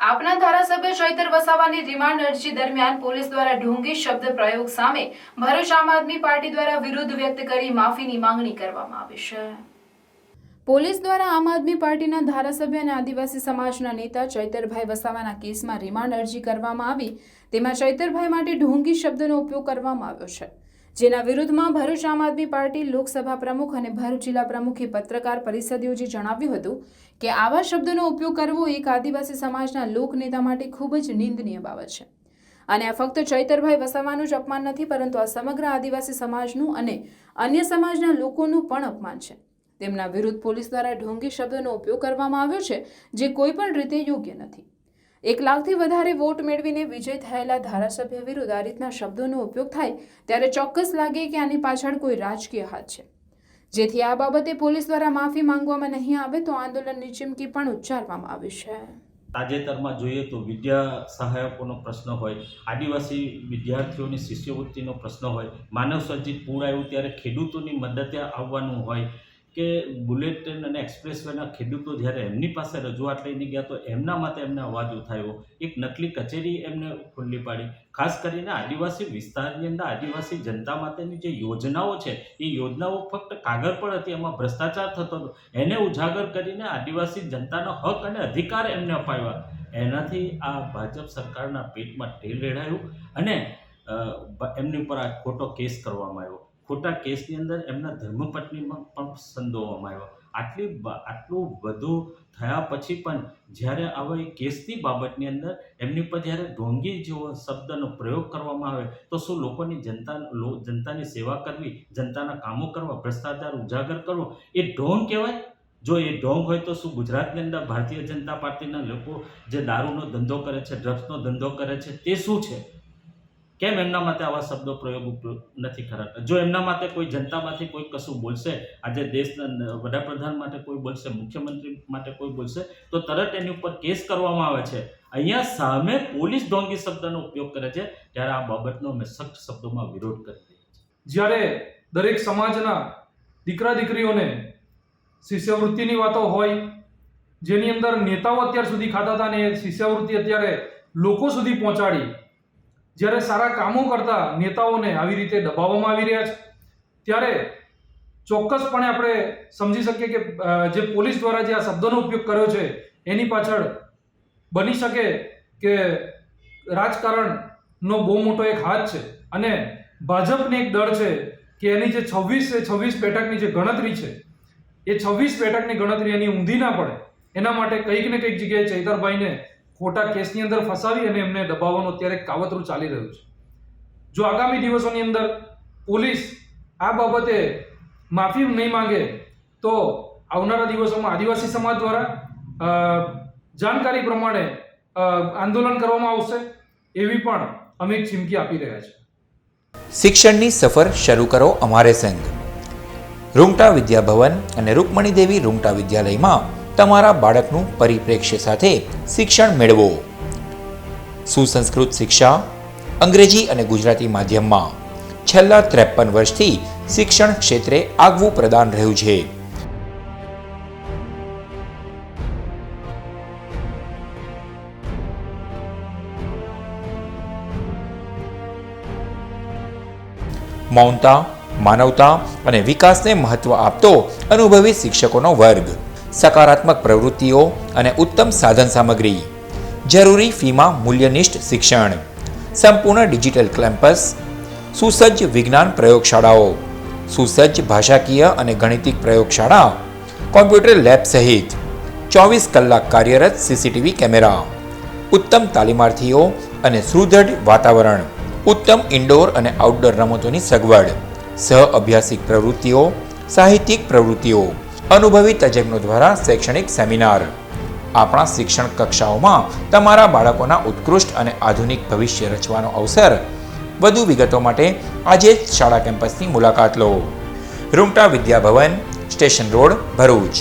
આપના ધારાસભ્ય ચૈતર વસાવાની રિમાન્ડ અરજી દરમિયાન પોલીસ દ્વારા ઢોંગી શબ્દ પ્રયોગ સામે ભરૂચ આમ આદમી પાર્ટી દ્વારા વિરોધ વ્યક્ત કરી માફીની માંગણી કરવામાં આવી છે। પોલીસ દ્વારા આમ આદમી પાર્ટીના ધારાસભ્ય અને આદિવાસી સમાજના નેતા ચૈતરભાઈ વસાવાના કેસમાં રિમાન્ડ અરજી કરવામાં આવી, તેમાં ચૈતરભાઈ માટે ઢોંગી શબ્દનો ઉપયોગ કરવામાં આવ્યો છે, જેના વિરુદ્ધમાં ભરૂચ આમ આદમી પાર્ટી લોકસભા પ્રમુખ અને ભરૂચ જિલ્લા પ્રમુખે પત્રકાર પરિષદ યોજી જણાવ્યું હતું કે આવા શબ્દનો ઉપયોગ કરવો એક આદિવાસી સમાજના લોકનેતા માટે ખૂબ જ નિંદનીય બાબત છે અને આ ફક્ત ચૈતરભાઈ વસાવાનું જ અપમાન નથી, પરંતુ આ સમગ્ર આદિવાસી સમાજનું અને અન્ય સમાજના લોકોનું પણ અપમાન છે। તેમના વિરુદ્ધ પોલીસ દ્વારા ઢોંગી શબ્દનો ઉપયોગ કરવામાં આવ્યો છે, જે કોઈ પણ રીતે યોગ્ય નથી। 1 લાખથી વધારે વોટ મેળવીને વિજય થયેલા ધારાસભ્ય વિરુદ્ધ આ રીતના શબ્દોનો ઉપયોગ થાય ત્યારે ચોક્કસ લાગે કે આની પાછળ કોઈ રાજકીય હાથ છે, જેથી આ બાબતે પોલીસ દ્વારા માફી માંગવામાં નહીં આવે તો આંદોલનની ચીમકી પણ ઉચ્ચારવામાં આવી છે। તાજેતરમાં જોઈએ તો વિદ્યા સહાયકોનો પ્રશ્ન હોય, આદિવાસી વિદ્યાર્થીઓની શિષ્યવૃત્તિનો પ્રશ્ન હોય, માનવ સર્જિત પૂર આવ્યું ત્યારે ખેડૂતોની મદદે આવવાનું હોય કે બુલેટ ટ્રેન અને એક્સપ્રેસવેના ખેડૂતો જ્યારે એમની પાસે રજૂઆત લઈને ગયા તો એમના માટે એમને અવાજ ઉઠાવ્યો, એક નકલી કચેરી એમને ખુલ્લી પાડી। ખાસ કરીને આદિવાસી વિસ્તારની અંદર આદિવાસી જનતા માટેની જે યોજનાઓ છે એ યોજનાઓ ફક્ત કાગળ પર હતી, એમાં ભ્રષ્ટાચાર થતો હતો, એને ઉજાગર કરીને આદિવાસી જનતાનો હક અને અધિકાર એમને અપાવ્યા। એનાથી આ ભાજપ સરકારના પેટમાં તેલ રેડાયું અને એમની ઉપર આ ખોટો કેસ કરવામાં આવ્યો। ખોટા કેસની અંદર એમના ધર્મપત્નીમાં પણ સંડોવવામાં આવ્યો। આટલું બધું થયા પછી પણ જ્યારે આવા કેસની બાબતની અંદર એમની પર જ્યારે ઢોંગી જેવો શબ્દનો પ્રયોગ કરવામાં આવે તો શું લોકોની જનતાની સેવા કરવી, જનતાના કામો કરવા, ભ્રષ્ટાચાર ઉજાગર કરવો એ ઢોંગ કહેવાય? જો એ ઢોંગ હોય તો શું ગુજરાતની અંદર ભારતીય જનતા પાર્ટીના લોકો જે દારૂનો ધંધો કરે છે, ડ્રગ્સનો ધંધો કરે છે, તે શું છે? કેમ એમના માટે આવા શબ્દો પ્રયોગ નથી કરાતા? જો એમના માટે કોઈ જનતામાંથી કોઈ કશું બોલશે, આજે દેશના વડાપ્રધાન માટે કોઈ બોલશે, મુખ્યમંત્રી માટે કોઈ બોલશે તો તરત એની ઉપર કેસ કરવામાં આવે છે। અહીંયા સામે પોલીસ ઢોંગી શબ્દનો ઉપયોગ કરે છે, ત્યારે આ બાબતનો અમે સખ્ત શબ્દોમાં વિરોધ કરી રહ્યા છીએ। જ્યારે દરેક સમાજના દીકરા દીકરીઓને શિષ્યવૃત્તિની વાતો હોય, જેની અંદર નેતાઓ અત્યાર સુધી ખાતા હતા ને શિષ્યવૃત્તિ અત્યારે લોકો સુધી પહોંચાડી, જ્યારે સારા કામો કરતા નેતાઓને આવી રીતે દબાવવામાં આવી રહ્યા છે, ત્યારે ચોક્કસપણે આપણે સમજી શકીએ કે જે પોલીસ દ્વારા જે આ શબ્દનો ઉપયોગ કર્યો છે એની પાછળ બની શકે કે રાજકારણનો બહુ મોટો એક હાથ છે અને ભાજપને એક ડર છે કે એની જે 26 બેઠકની જે ગણતરી છે એ 26 બેઠકની ગણતરી એની ઊંધી ના પડે એના માટે કંઈક ને કંઈક જગ્યાએ ચૈતરભાઈને ખોટા કેસની અંદર ફસાવી અને એમને દબાવવાનું અત્યારે કાવતરું ચાલી રહ્યું છે। જો આગામી દિવસોની અંદર પોલીસ આ બાબતે માફી નહીં માંગે તો આવનારા દિવસોમાં આદિવાસી સમાજ દ્વારા જાણકારી પ્રમાણે આંદોલન કરવામાં આવશે એવી પણ અમે એક ચીમકી આપી રહ્યા છીએ। શિક્ષણની સફર શરૂ કરો અમારે સંગ। રૂંગટા વિદ્યાભવન અને રૂકમણી દેવી રૂંગટા વિદ્યાલયમાં તમારા બાળકનું પરિપ્રેક્ષ્ય સાથે શિક્ષણ મેળવો। સુસંસ્કૃત શિક્ષા અંગ્રેજી અને ગુજરાતી માધ્યમમાં છેલ્લા 53 વર્ષથી શિક્ષણ ક્ષેત્રે આગવું પ્રદાન રહ્યું છે। મૌનતા, માનવતા અને વિકાસને મહત્વ આપતો અનુભવી શિક્ષકોનો વર્ગ, સકારાત્મક પ્રવૃત્તિઓ અને ઉત્તમ સાધન સામગ્રી, જરૂરી ફીમાં મૂલ્યનિષ્ઠ શિક્ષણ, સંપૂર્ણ ડિજિટલ કેમ્પસ, સુસજ્જ વિજ્ઞાન પ્રયોગશાળાઓ, સુસજ્જ ભાષાકીય અને ગણિતિક પ્રયોગશાળા, કોમ્પ્યુટર લેબ સહિત 24 કલાક કાર્યરત સીસીટીવી કેમેરા, ઉત્તમ તાલીમાર્થીઓ અને સુદૃઢ વાતાવરણ, ઉત્તમ ઇન્ડોર અને આઉટડોર રમતોની સગવડ, સહ અભ્યાસિક પ્રવૃત્તિઓ, સાહિત્યિક પ્રવૃત્તિઓ, અનુભવી તજજ્ઞો દ્વારા શૈક્ષણિક સેમિનાર। આપણા શિક્ષણ કક્ષાઓમાં તમારા બાળકોના ઉત્કૃષ્ટ અને આધુનિક ભવિષ્ય રચવાનો અવસર। વધુ વિગતો માટે આજે જ શાળા કેમ્પસની મુલાકાત લો। Rungta Vidyabhavan, station road, Bharuch.